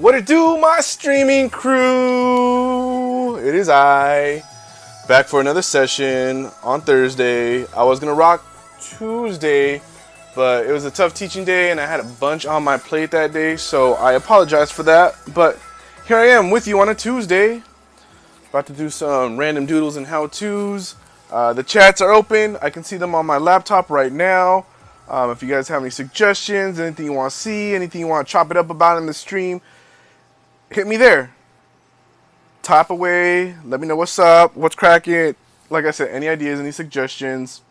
What it do, my streaming crew? It is I, back for another session on Thursday. I was gonna rock Tuesday, but it was a tough teaching day and I had a bunch on my plate that day, so I apologize for that. But here I am with you on a Tuesday, about to do some random doodles and how-tos. The chats are open. I can see them on my laptop right now. If you guys have any suggestions, anything you want to see, anything you want to chop it up about in the stream, hit me there. Type away. Let me know what's up, what's cracking. Like I said, any ideas, any suggestions,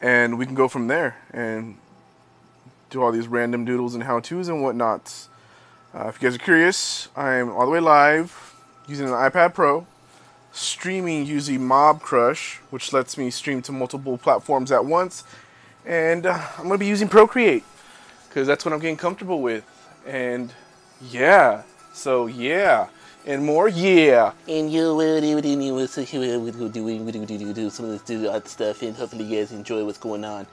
and we can go from there and do all these random doodles and how-tos and whatnots. If you guys are curious, I'm all the way live using an iPad Pro, streaming using Mob Crush, which lets me stream to multiple platforms at once, and I'm going to be using Procreate because that's what I'm getting comfortable with. And yeah, so yeah, and more yeah. And you will do some of this do stuff, and hopefully you guys enjoy what's going on,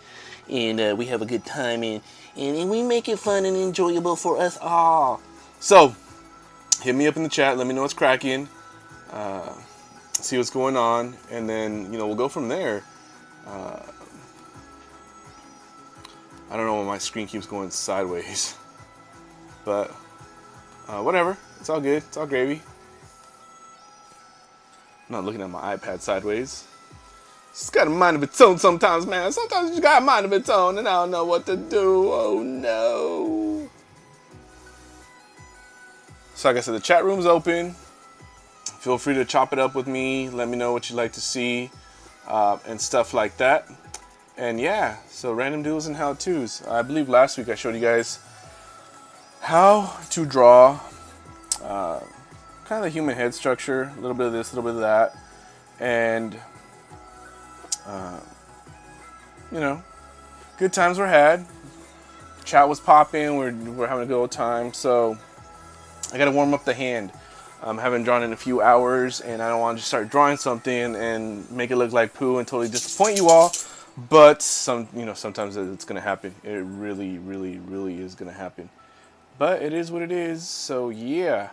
and we have a good time, and we make it fun and enjoyable for us all. So hit me up in the chat, let me know what's cracking, see what's going on, and then we'll go from there. I don't know why my screen keeps going sideways, but whatever, it's all good, it's all gravy. I'm not looking at my iPad sideways. It's got a mind of its own sometimes, man. Sometimes you just got a mind of its own and I don't know what to do. Oh no. So like I said, the chat room's open. Feel free to chop it up with me. Let me know what you'd like to see and stuff like that. And yeah, so random doodles and how-tos. I believe last week I showed you guys how to draw kind of the human head structure, a little bit of this, a little bit of that, and good times were had. Chat was popping. We're having a good old time. So I gotta warm up the hand. Haven't drawn in a few hours, and I don't want to just start drawing something and make it look like poo and totally disappoint you all. But sometimes it's gonna happen. It really, really, really is gonna happen. But it is what it is. So yeah.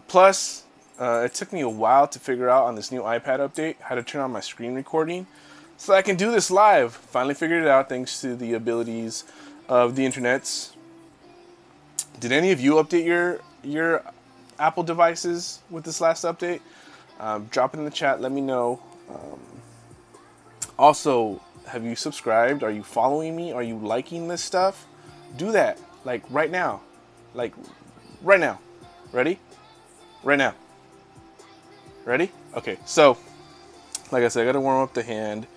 Plus, it took me a while to figure out on this new iPad update how to turn on my screen recording so I can do this live. Finally figured it out thanks to the abilities of the internets. Did any of you update your Apple devices with this last update? Drop it in the chat. Let me know. Also, have you subscribed? Are you following me? Are you liking this stuff? Do that. Like right now. Like right now. Ready? Right now. Ready? Okay, so like I said, I gotta warm up the hand.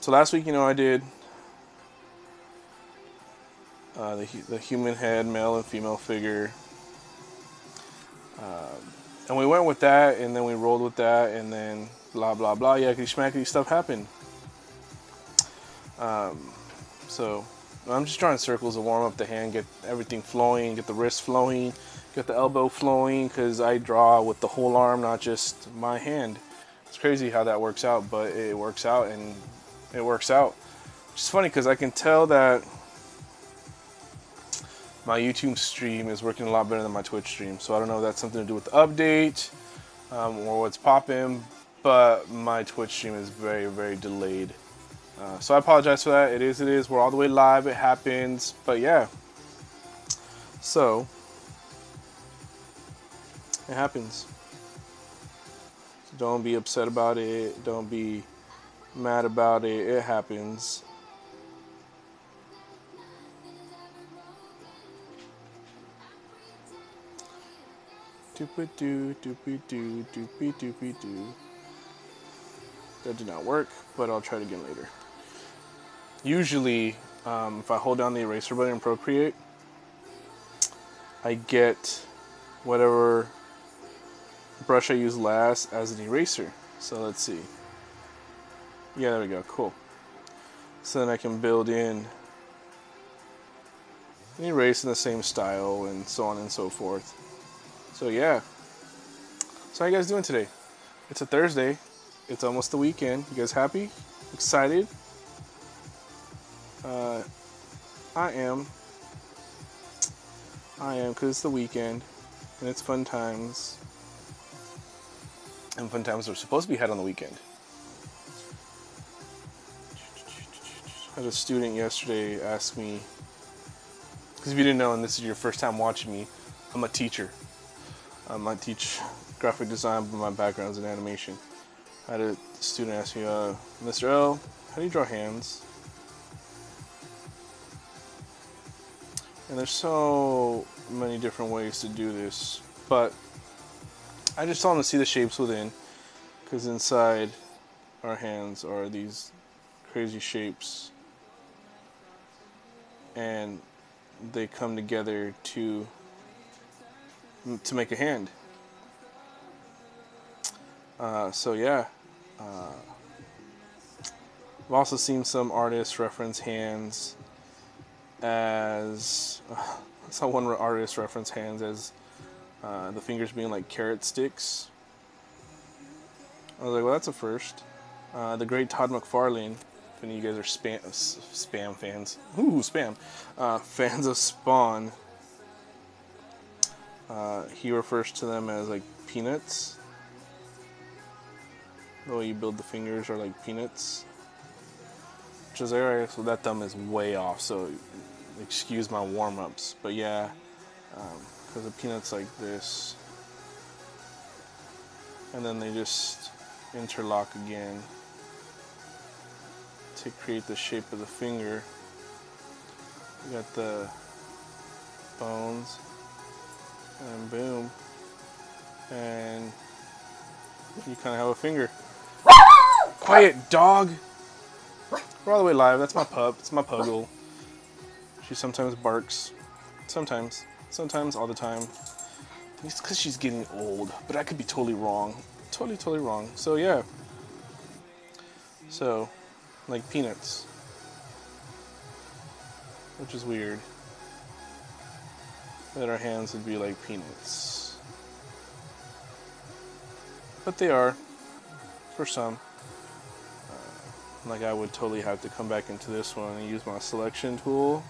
So last week, I did the human head, male and female figure, and we went with that, and then we rolled with that, and then blah blah blah, yakety schmackety stuff happened. So I'm just drawing circles to warm up the hand, get everything flowing, get the wrist flowing, get the elbow flowing, because I draw with the whole arm, not just my hand. It's crazy how that works out, but it works out, and it works out. Which is funny because I can tell that my YouTube stream is working a lot better than my Twitch stream. So I don't know if that's something to do with the update or what's popping, but my Twitch stream is very, very delayed. So I apologize for that. It is. We're all the way live. It happens. But yeah. So it happens. So don't be upset about it. Don't be mad about it. It happens. Doopy-doo, doopy-doo, doopy-doopy-doo. That did not work, but I'll try it again later. Usually, if I hold down the eraser button in Procreate, I get whatever brush I use last as an eraser. So let's see. Yeah, there we go. Cool. So then I can build in an erase in the same style and so on and so forth. So yeah. So how you guys doing today? It's a Thursday. It's almost the weekend. You guys happy? Excited? I am. I am, because it's the weekend, and it's fun times. And fun times are supposed to be had on the weekend. I had a student yesterday ask me, because if you didn't know, and this is your first time watching me, I'm a teacher. I teach graphic design, but my background's in animation. I had a student ask me, Mr. L, how do you draw hands? And there's so many different ways to do this, but I just told him to see the shapes within, because inside our hands are these crazy shapes, and they come together to make a hand. So yeah, I've also seen some artists reference hands as I saw one artist reference hands as the fingers being like carrot sticks. I was like, well, that's a first. The great Todd McFarlane, if any of you guys are spam fans, fans of Spawn, he refers to them as like peanuts. The way you build the fingers are like peanuts. Which is alright, so that thumb is way off, so excuse my warm-ups. But yeah, because the peanut's like this. And then they just interlock again to create the shape of the finger. You got the bones, and boom. And you kind of have a finger. Quiet, dog! We're all the way live. That's my pup. It's my puggle. She sometimes barks. Sometimes all the time. It's because she's getting old, but I could be totally wrong. Totally wrong. So yeah. So, like peanuts. Which is weird. That our hands would be like peanuts. But they are, for some. Like I would totally have to come back into this one and use my selection tool.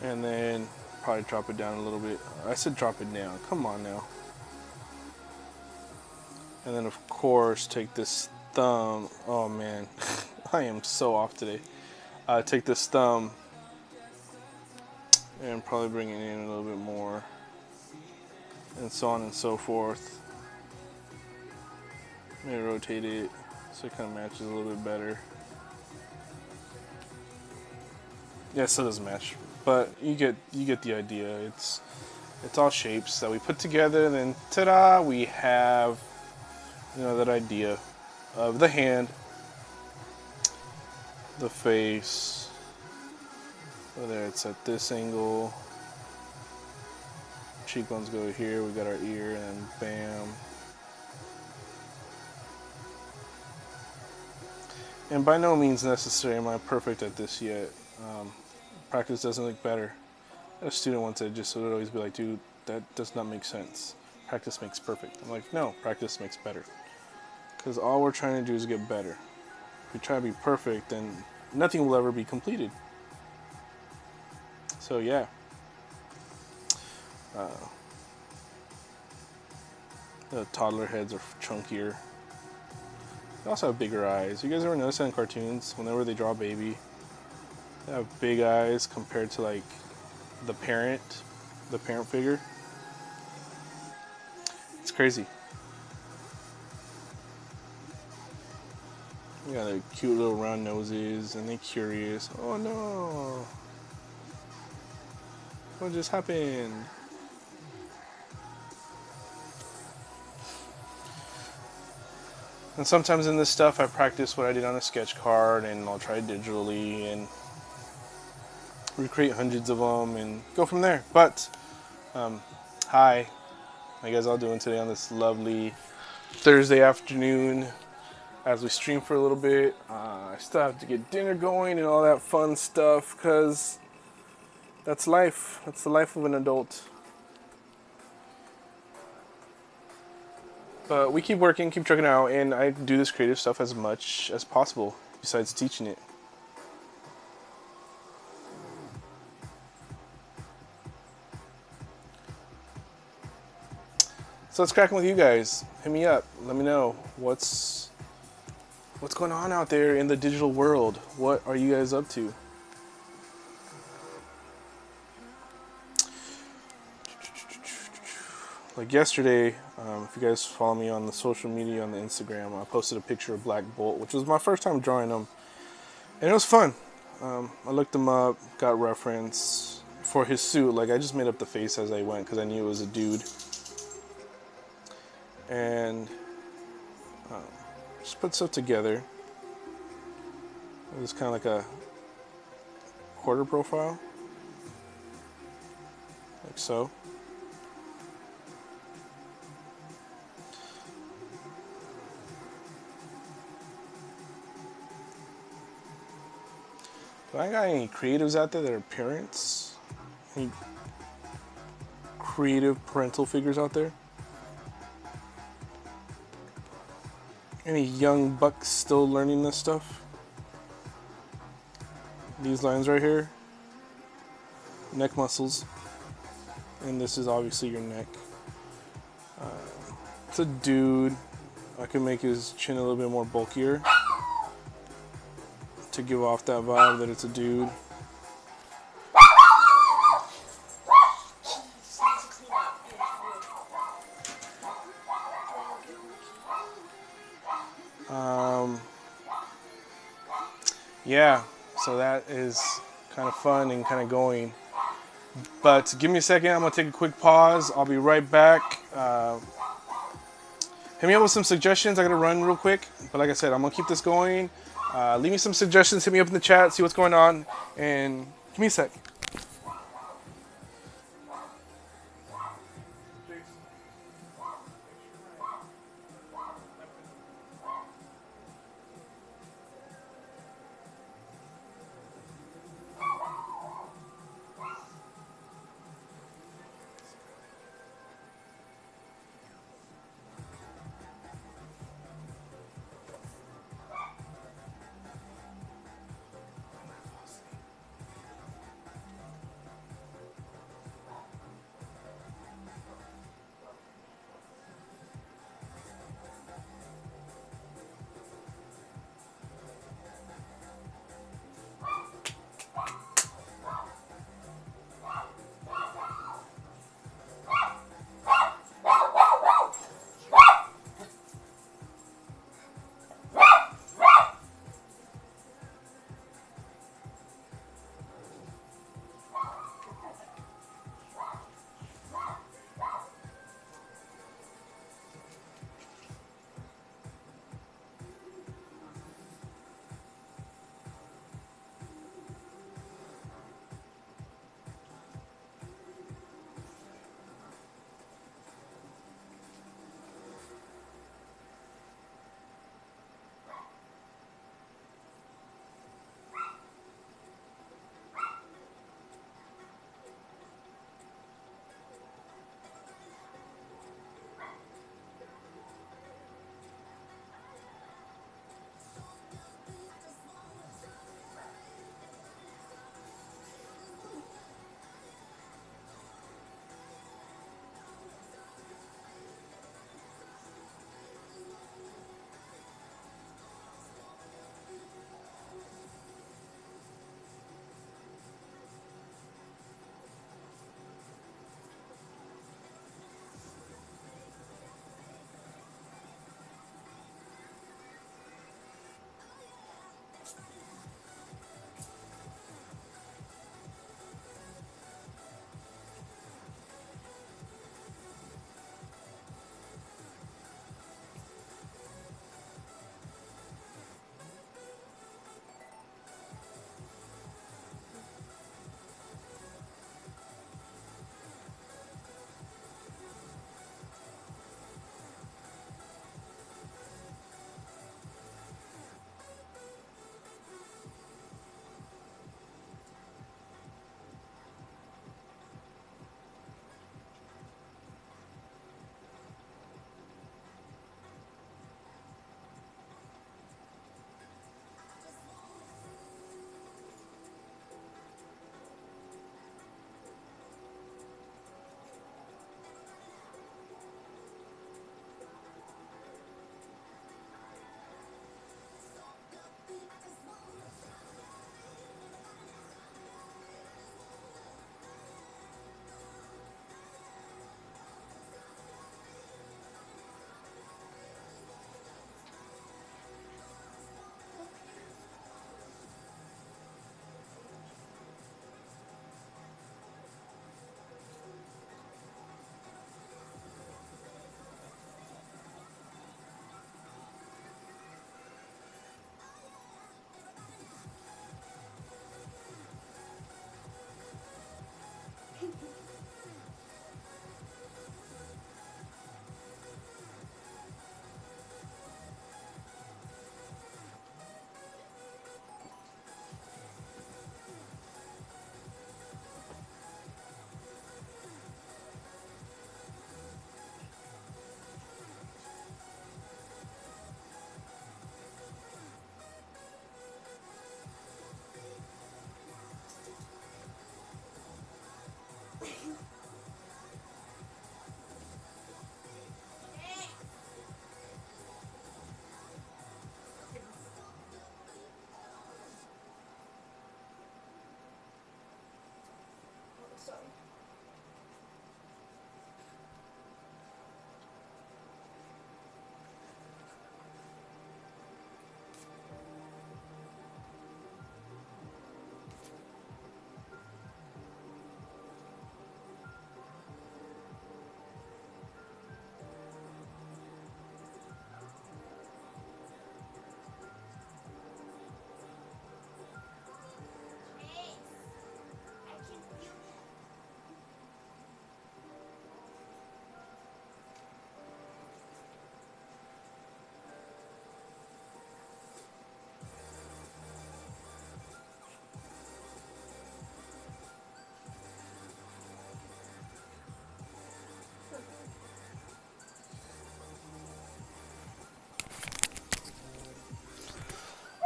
And then probably drop it down a little bit. I said drop it down. Come on now. And then of course take this thumb. Oh man, I am so off today. Take this thumb and probably bring it in a little bit more. And so on and so forth. Maybe rotate it so it kind of matches a little bit better. Yeah, it still doesn't match. But you get the idea. It's all shapes that we put together, and then ta-da, we have, you know, that idea of the hand, the face, whether it's at this angle, cheekbones go here, we got our ear, and bam. And by no means necessary am I perfect at this yet. Practice doesn't look better. A student once said, just would always be like, dude, that does not make sense. Practice makes perfect. I'm like, no, practice makes better. Because all we're trying to do is get better. If we try to be perfect, then nothing will ever be completed. So yeah. The toddler heads are chunkier. They also have bigger eyes. You guys ever notice that in cartoons? Whenever they draw a baby, they have big eyes compared to like the parent figure. It's crazy. You got their cute little round noses, and they're curious. Oh no! What just happened? And sometimes in this stuff I practice what I did on a sketch card, and I'll try it digitally and recreate hundreds of them and go from there. But hi, how you guys all doing today on this lovely Thursday afternoon as we stream for a little bit? I still have to get dinner going and all that fun stuff, because that's life. That's the life of an adult. But we keep working, keep trucking out, and I do this creative stuff as much as possible besides teaching it. So it's cracking with you guys. Hit me up. Let me know what's going on out there in the digital world. What are you guys up to? Like yesterday, if you guys follow me on the social media on the Instagram, I posted a picture of Black Bolt, which was my first time drawing him, and it was fun. I looked him up, got reference for his suit. Like I just made up the face as I went because I knew it was a dude, and just put stuff together. It was kind of like a quarter profile, like so. Do I got any creatives out there that are parents? Any creative parental figures out there? Any young bucks still learning this stuff? These lines right here, neck muscles, and this is obviously your neck. It's a dude. I can make his chin a little bit more bulkier to give off that vibe that it's a dude. Yeah, so that is kind of fun and kind of going. But give me a second, I'm gonna take a quick pause. I'll be right back. Hit me up with some suggestions. I gotta run real quick, but like I said, I'm gonna keep this going. Leave me some suggestions, hit me up in the chat, see what's going on, and give me a sec.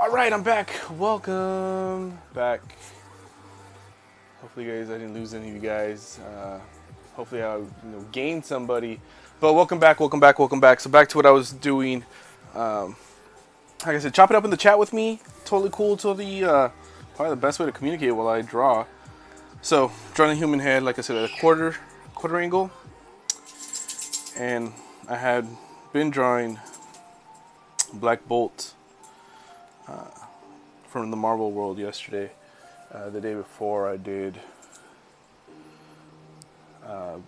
Alright, I'm back. Welcome back. Hopefully, guys, I didn't lose any of you guys. Hopefully, I gained somebody. But welcome back, welcome back, welcome back. So back to what I was doing. Like I said, chop it up in the chat with me. Totally cool. Totally probably the best way to communicate while I draw. So drawing a human head, like I said, at a quarter angle. And I had been drawing Black Bolt from the Marvel world yesterday. The day before I did a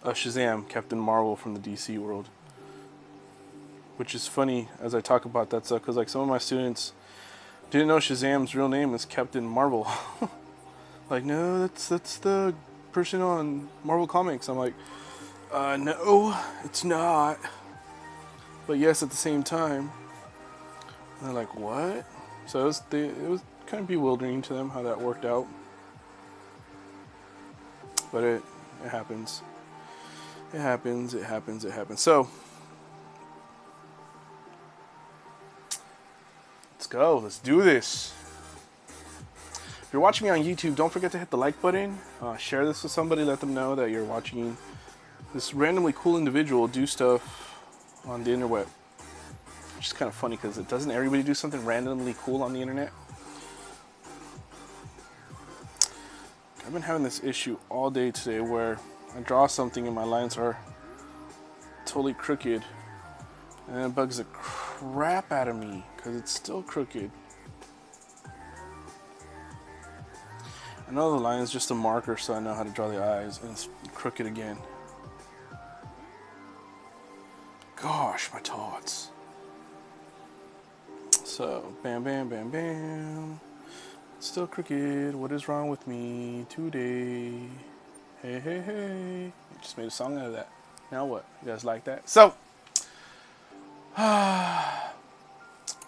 Shazam, Captain Marvel from the DC world. Which is funny as I talk about that stuff, because like some of my students didn't know Shazam's real name is Captain Marvel. Like, no, that's the person on Marvel Comics. I'm like, no, it's not. But yes, at the same time. And they're like, what? So it was kind of bewildering to them how that worked out. But it happens. It happens. So let's go. Let's do this. If you're watching me on YouTube, don't forget to hit the like button. Share this with somebody. Let them know that you're watching this randomly cool individual do stuff on the interweb. Which is kind of funny because doesn't everybody do something randomly cool on the internet? I've been having this issue all day today where I draw something and my lines are totally crooked. And it bugs the crap out of me because it's still crooked. I know the line is just a marker so I know how to draw the eyes, and it's crooked again. Gosh, my tots. So, bam, bam, bam, bam. Still crooked. What is wrong with me today? Hey, hey, hey. I just made a song out of that. Now what? You guys like that? So,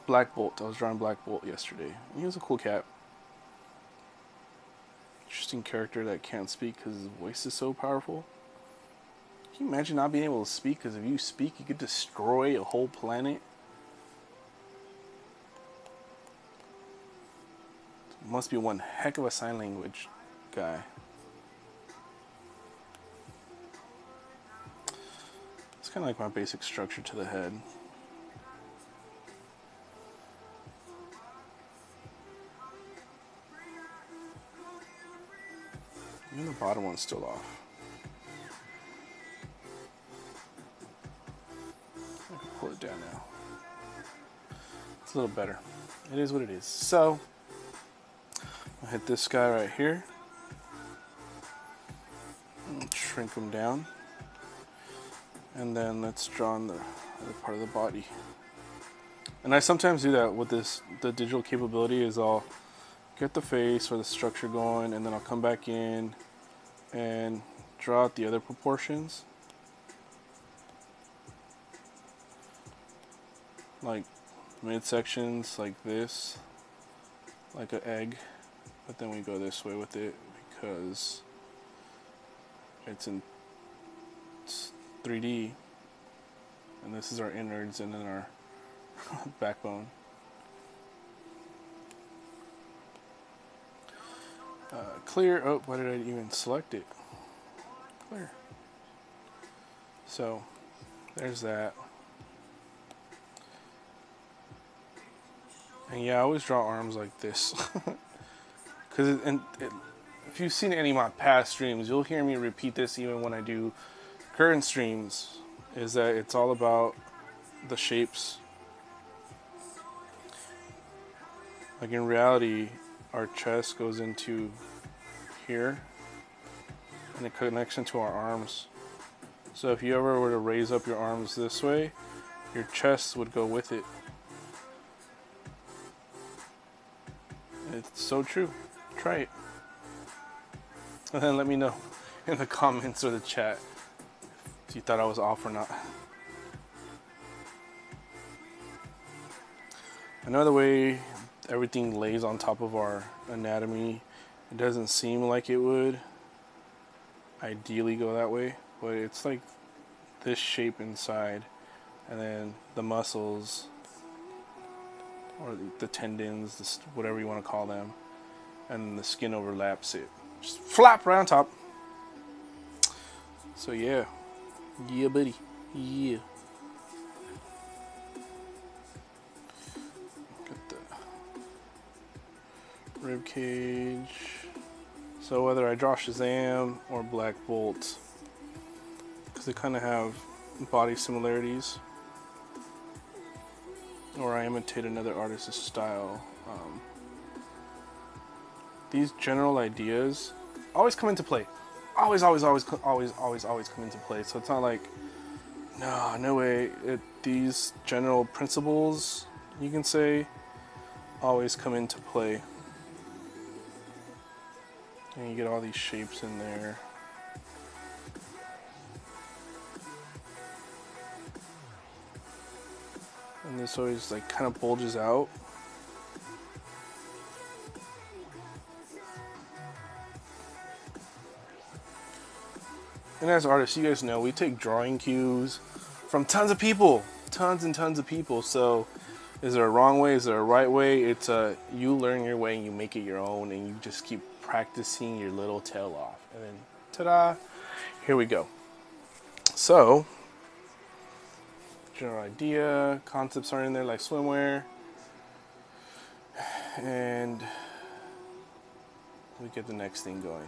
Black Bolt. I was drawing Black Bolt yesterday. He was a cool cat. Interesting character that can't speak because his voice is so powerful. Can you imagine not being able to speak? Because if you speak, you could destroy a whole planet. Must be one heck of a sign language guy. It's kind of like my basic structure to the head. Even the bottom one's still off. I can pull it down now. It's a little better. It is what it is. So, I'll hit this guy right here. And shrink him down. And then let's draw on the other part of the body. And I sometimes do that with this, the digital capability is I'll get the face or the structure going, and then I'll come back in and draw out the other proportions. Like midsections like this, like an egg. But then we go this way with it because it's in 3D, and this is our innards and then our backbone. Clear. Oh, why did I even select it? Clear. So there's that. And yeah, I always draw arms like this. Because if you've seen any of my past streams, you'll hear me repeat this even when I do current streams, is that it's all about the shapes. Like in reality, our chest goes into here and it connects into our arms. So if you ever were to raise up your arms this way, your chest would go with it. It's so true. Try it. And then let me know in the comments or the chat if you thought I was off or not. I know the way everything lays on top of our anatomy, it doesn't seem like it would ideally go that way, but it's like this shape inside, and then the muscles or the tendons, whatever you want to call them, and the skin overlaps it. Just flap right on top. So yeah, buddy, yeah. Got the rib cage. So whether I draw Shazam or Black Bolt, because they kind of have body similarities, or I imitate another artist's style. These general ideas always come into play. Always come into play. So it's not like, no way. These general principles, you can say, always come into play. And you get all these shapes in there. And this always like kind of bulges out. And as artists, you guys know, we take drawing cues from tons of people. Tons and tons of people. So is there a wrong way? Is there a right way? It's you learn your way and you make it your own, and you just keep practicing your little tail off. And then, ta-da, here we go. So, general idea, concepts are in there like swimwear. And we get the next thing going.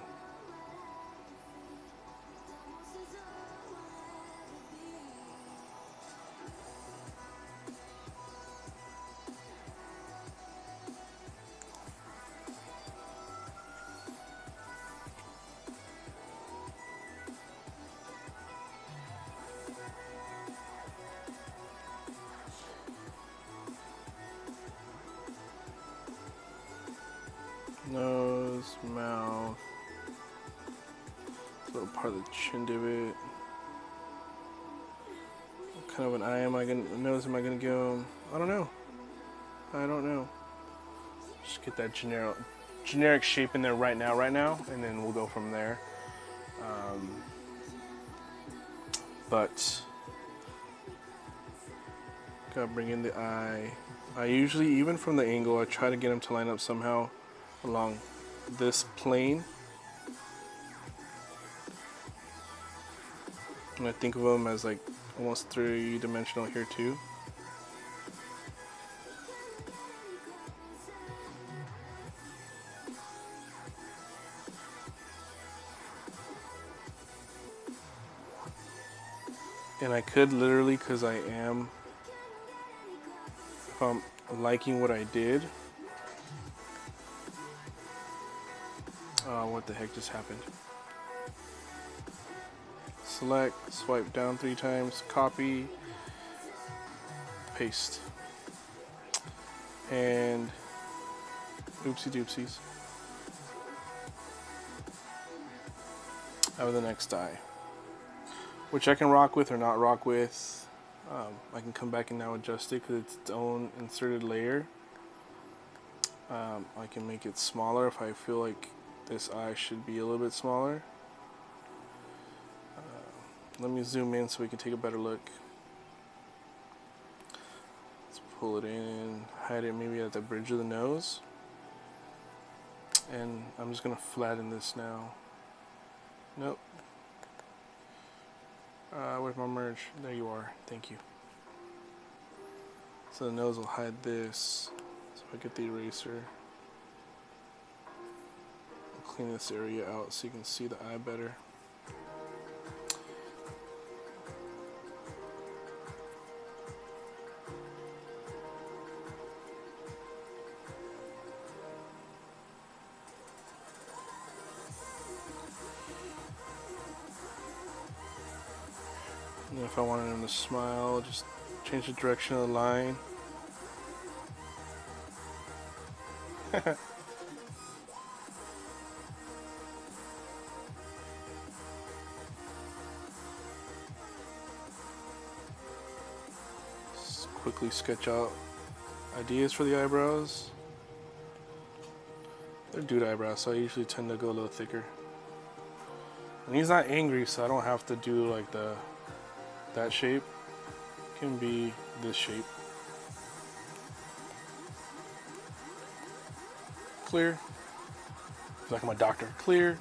Nose, mouth, little part of the chin divot. What kind of an eye am I nose am I gonna give him? I don't know. Just get that generic shape in there right now, and then we'll go from there. But gotta bring in the eye. I usually, even from the angle, I try to get him to line up somehow along this plane. And I think of them as like almost three-dimensional here too. And I could literally, because I am, if I'm liking what I did. What the heck just happened? Select, swipe down 3 times, copy, paste. And oopsie doopsies. I have the next die, which I can rock with or not rock with. I can come back and now adjust it because it's its own inserted layer. I can make it smaller if I feel like this eye should be a little bit smaller. Let me zoom in so we can take a better look. Let's pull it in, hide it maybe at the bridge of the nose. And I'm just going to flatten this now. Nope. Where's my merge? There you are. Thank you. So the nose will hide this. So if I get the eraser, I'll clean this area out so you can see the eye better. And if I wanted him to smile, just change the direction of the line. Just quickly sketch out ideas for the eyebrows. They're dude eyebrows, so I usually tend to go a little thicker. And he's not angry, so I don't have to do like that shape. It can be this shape. Clear. Like I'm a doctor. Clear.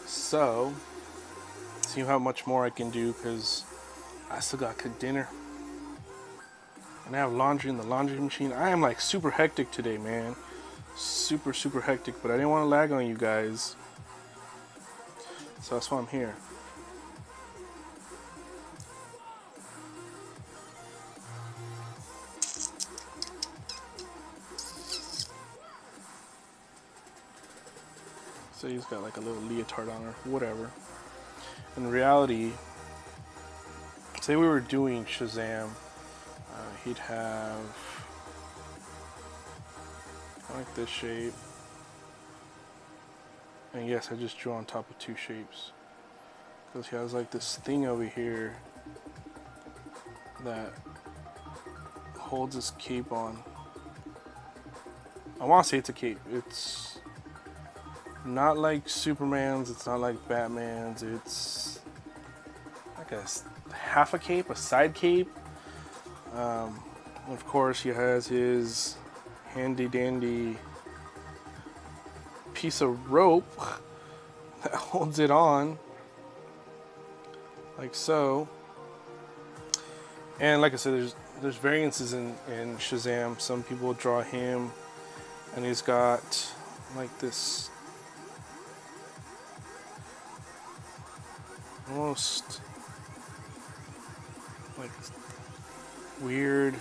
So, see how much more I can do because I still got to cook dinner. And I have laundry in the laundry machine. I am like super hectic today, man. Super, super hectic. But I didn't want to lag on you guys. So that's why I'm here. So he's got like a little leotard on or whatever. In reality, say we were doing Shazam, he'd have like this shape. And yes, I just drew on top of two shapes. Because he has like this thing over here that holds his cape on. I want to say it's a cape. It's not like Superman's, it's not like Batman's, it's like a half a cape, a side cape. Of course, he has his handy dandy piece of rope that holds it on, like so. And like I said, there's variances in Shazam. Some people draw him, and he's got like this almost like weird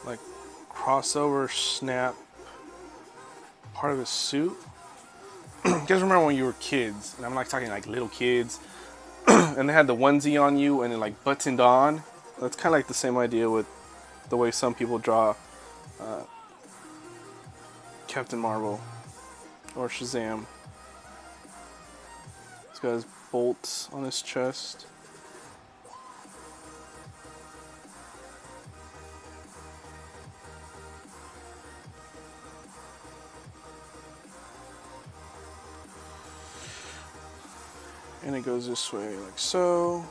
like crossover snap part of his suit. You guys remember when you were kids, and I'm like talking like little kids, and they had the onesie on you and it like buttoned on? That's kind of like the same idea with the way some people draw Captain Marvel or Shazam. He's got his bolts on his chest. And it goes this way, like so.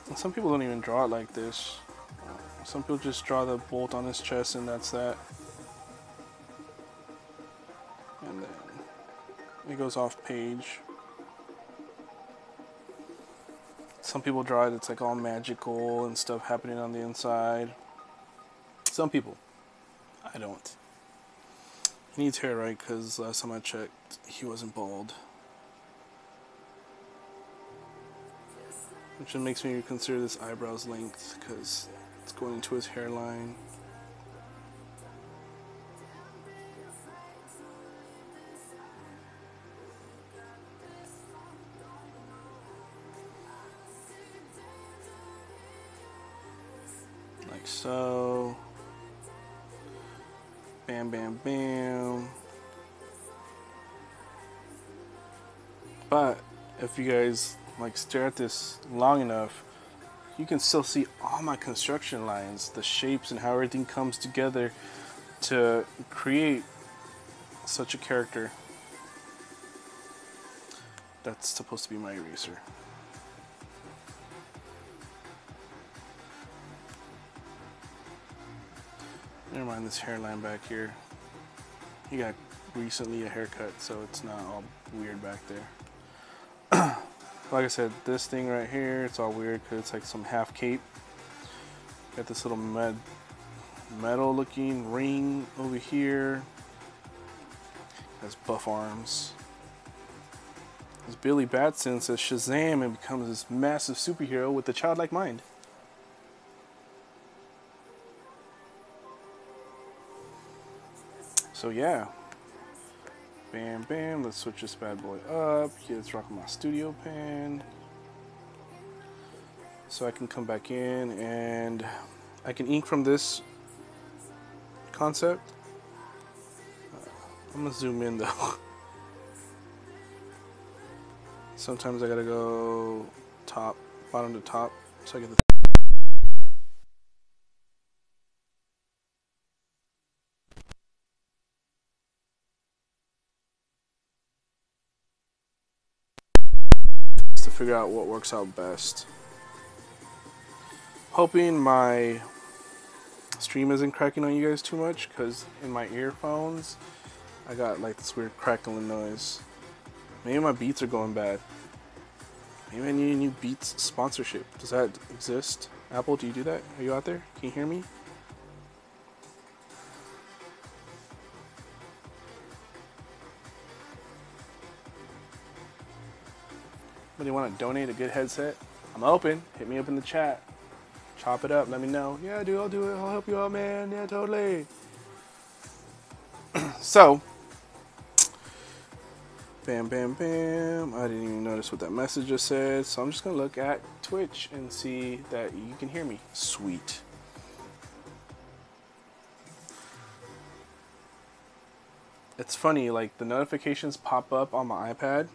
And some people don't even draw it like this. Some people just draw the bolt on his chest and that's that. And then it goes off page. Some people draw it, it's like all magical and stuff happening on the inside. Some people. I don't. He needs hair, right? Because last time I checked, he wasn't bald. Which makes me consider this eyebrow's length because it's going into his hairline. Like so. Bam, bam, bam. But if you guys like stare at this long enough, you can still see all my construction lines, the shapes and how everything comes together to create such a character. That's supposed to be my eraser. Never mind this hairline back here. He got recently a haircut, so it's not all weird back there. Like I said, this thing right here, it's all weird because it's like some half cape. Got this little metal looking ring over here. Has buff arms. As Billy Batson says Shazam and becomes this massive superhero with a childlike mind. So yeah, bam bam, let's switch this bad boy up. Yeah, let's rock my studio pen. So I can come back in and I can ink from this concept. I'm gonna zoom in though. Sometimes I gotta go top, bottom to top, so I get the to figure out what works out best. Hoping my stream isn't cracking on you guys too much, because in my earphones I got like this weird crackling noise. Maybe my beats are going bad. Maybe I need a new Beats sponsorship. Does that exist? Apple, do you do that? Are you out there? Can you hear me? Anybody want to donate a good headset? I'm open. Hit me up in the chat. Chop it up. Let me know. Yeah, dude, I'll do it. I'll help you out, man. Yeah, totally. So, bam, bam, bam. I didn't even notice what that message just said. So I'm just going to look at Twitch and see that you can hear me. Sweet. It's funny, like the notifications pop up on my iPad.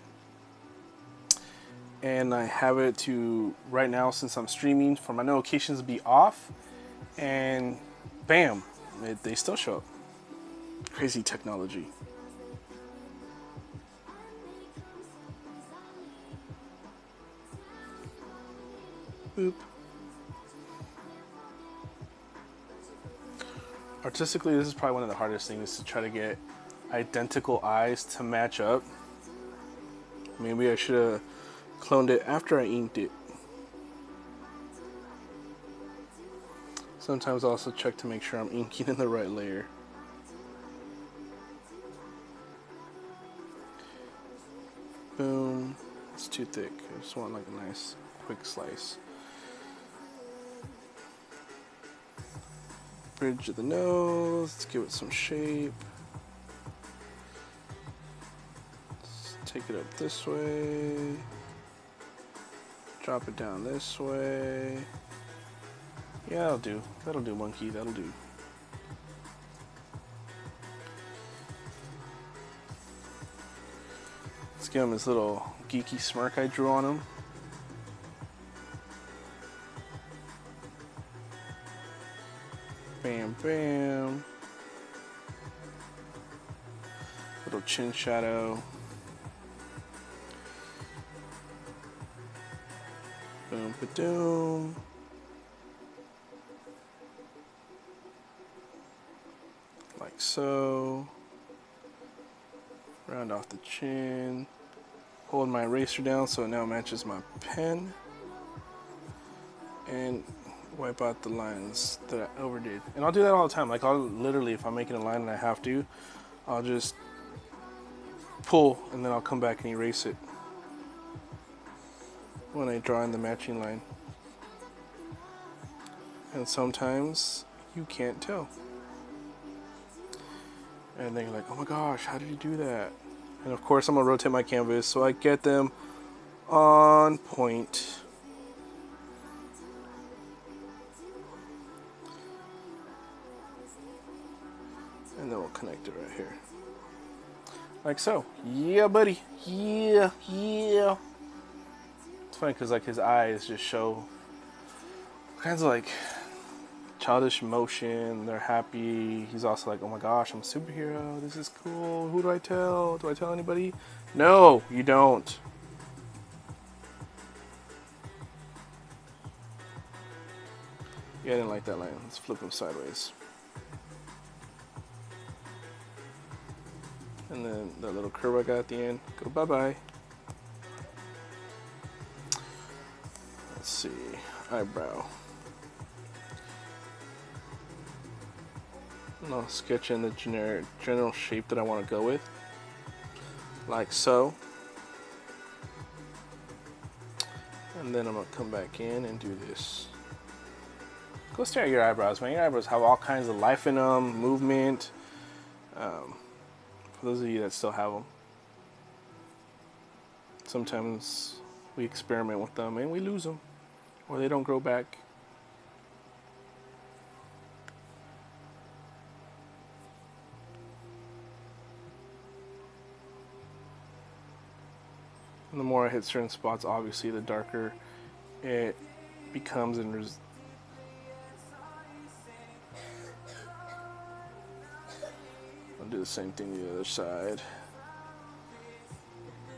And I have it to, right now, since I'm streaming, for my notifications to be off. And bam, they still show up. Crazy technology. Boop. Artistically, this is probably one of the hardest things, to try to get identical eyes to match up. Maybe I should have cloned it after I inked it. Sometimes I also check to make sure I'm inking in the right layer. Boom. It's too thick. I just want like a nice quick slice. Bridge of the nose. Let's give it some shape. Let's take it up this way. Drop it down this way. Yeah, that'll do. That'll do, monkey. That'll do. Let's give him his little geeky smirk I drew on him. Bam, bam. Little chin shadow. Boom, ba-doom. Like so. Round off the chin. Hold my eraser down so it now matches my pen. And wipe out the lines that I overdid. And I'll do that all the time. Like I'll literally, if I'm making a line and I have to, I'll just pull and then I'll come back and erase it when I draw in the matching line. And sometimes you can't tell. And then you're like, oh my gosh, how did you do that? And of course I'm gonna rotate my canvas so I get them on point. And then we'll connect it right here. Like so. Yeah, buddy. Yeah, yeah. It's funny because like his eyes just show all kinds of like childish emotion. They're happy. He's also like, oh my gosh, I'm a superhero. This is cool. Who do I tell? Do I tell anybody? No, you don't. Yeah, I didn't like that line. Let's flip him sideways. And then that little curve I got at the end, go bye-bye. Let's see, eyebrow. And I'll sketch in the general shape that I want to go with, like so. And then I'm gonna come back in and do this. Go stare at your eyebrows, man. Your eyebrows have all kinds of life in them, movement. For those of you that still have them, sometimes we experiment with them and we lose them, or they don't grow back. And the more I hit certain spots, obviously, the darker it becomes. And I'll do the same thing to the other side.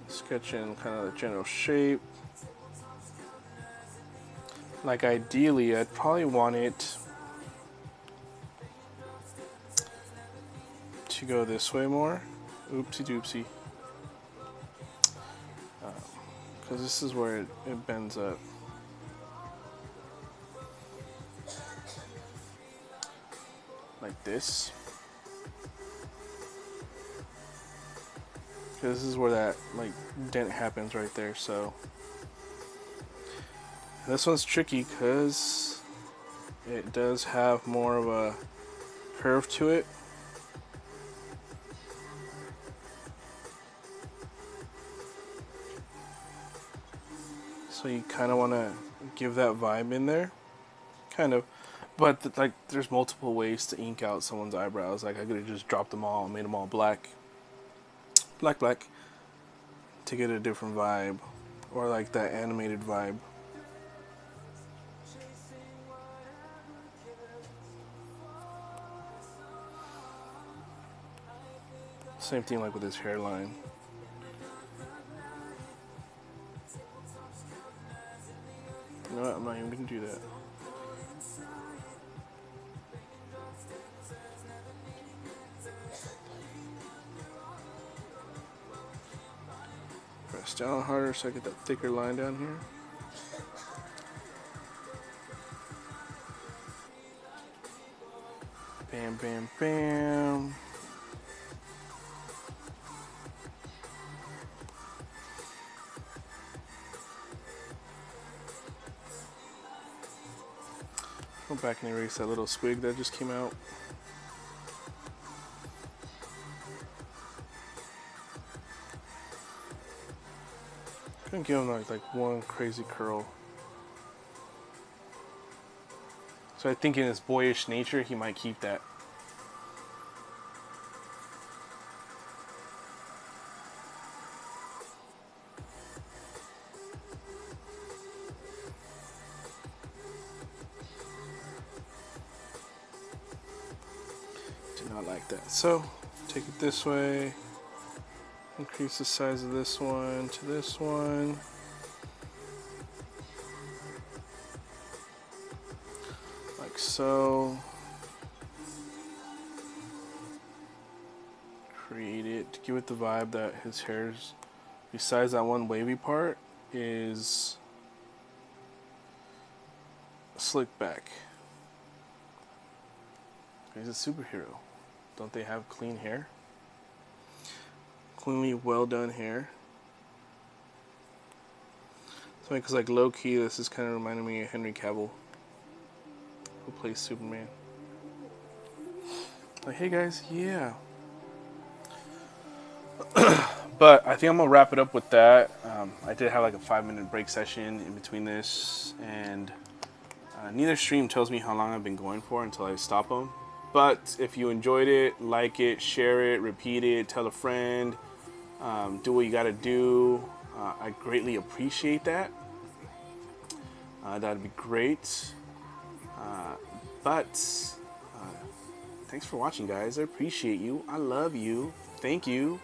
Sketch in kind of the general shape. Like ideally, I'd probably want it to go this way more. Oopsie doopsie. Because this is where it bends up. Like this. Because this is where that like dent happens right there. So this one's tricky because it does have more of a curve to it. So you kind of want to give that vibe in there, kind of. But like, there's multiple ways to ink out someone's eyebrows. Like I could have just dropped them all and made them all black, black, to get a different vibe, or like that animated vibe. Same thing like with his hairline. You know what? I'm not even gonna do that. Press down harder so I get that thicker line down here. Bam, bam, bam. Go back and erase that little squig that just came out. Gonna give him like one crazy curl. So I think in his boyish nature, he might keep that. Did not like that. So take it this way. Increase the size of this one to this one. Like so. Create it. Give it the vibe that his hair's, besides that one wavy part, is slick back. He's a superhero. Don't they have clean hair? Cleanly well done hair. So because like low key, this is kind of reminding me of Henry Cavill, who plays Superman. Like, hey guys, yeah. But I think I'm gonna wrap it up with that. I did have like a 5-minute break session in between this, and neither stream tells me how long I've been going for until I stop them. But if you enjoyed it, like it, share it, repeat it, tell a friend. Do what you gotta do. I greatly appreciate that. That'd be great. But thanks for watching, guys. I appreciate you. I love you. Thank you.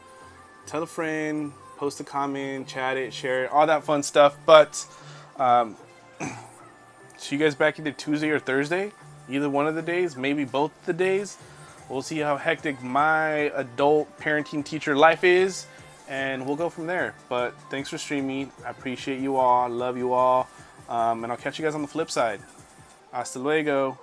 Tell a friend, post a comment, chat it, share it, all that fun stuff. But see you guys back either Tuesday or Thursday. Either one of the days, maybe both the days. We'll see how hectic my adult parenting teacher life is, and we'll go from there. But thanks for streaming. I appreciate you all. Love you all. And I'll catch you guys on the flip side. Hasta luego.